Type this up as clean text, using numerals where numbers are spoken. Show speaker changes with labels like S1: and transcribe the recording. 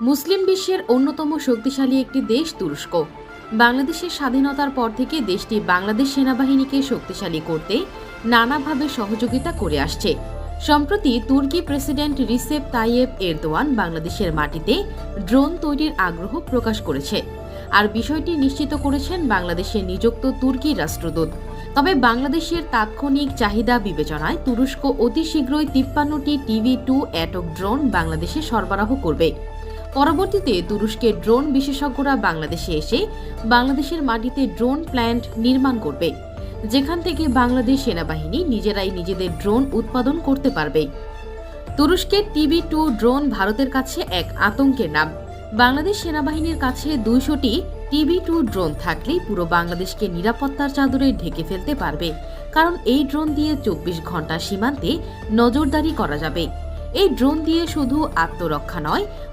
S1: মুসলিম বিশ্বের অন্যতম শক্তিশালী একটি দেশ তুরস্ক। বাংলাদেশের স্বাধীনতার পর থেকে দেশটি বাংলাদেশ সেনাবাহিনীকে শক্তিশালী করতে নানাভাবে সহযোগিতা করে আসছে। সম্প্রতি তুর্কি প্রেসিডেন্ট রিসেপ তাইয়েপ এরদোয়ান বাংলাদেশের মাটিতে ড্রোন তৈরির আগ্রহ প্রকাশ করেছে, আর বিষয়টি নিশ্চিত করেছেন বাংলাদেশে নিযুক্ত তুর্কি রাষ্ট্রদূত। তবে বাংলাদেশের তাৎক্ষণিক চাহিদা বিবেচনায় তুরস্ক অতি শীঘ্রই 53টি TB2 অ্যাটক ড্রোন বাংলাদেশে সরবরাহ করবে। পরবর্তীতে তুরস্কের ড্রোন বিশেষজ্ঞরা বাংলাদেশে এসে বাংলাদেশের মাটিতে ড্রোন প্ল্যান্ট নির্মাণ করবে, যেখান থেকে বাংলাদেশ সেনাবাহিনী নিজেরাই নিজেদের ড্রোন উৎপাদন করতে পারবে। তুরস্কের TB2 ড্রোন ভারতের কাছে এক আতঙ্কের নাম। বাংলাদেশ সেনাবাহিনীর কাছে 200টি TB2 ড্রোন থাকলেই পুরো বাংলাদেশকে নিরাপত্তার চাদরে ঢেকে ফেলতে পারবে, কারণ এই ড্রোন দিয়ে 24 ঘন্টা সীমান্তে নজরদারি করা যাবে। এই ড্রোন দিয়ে শুধু আত্মরক্ষা নয়,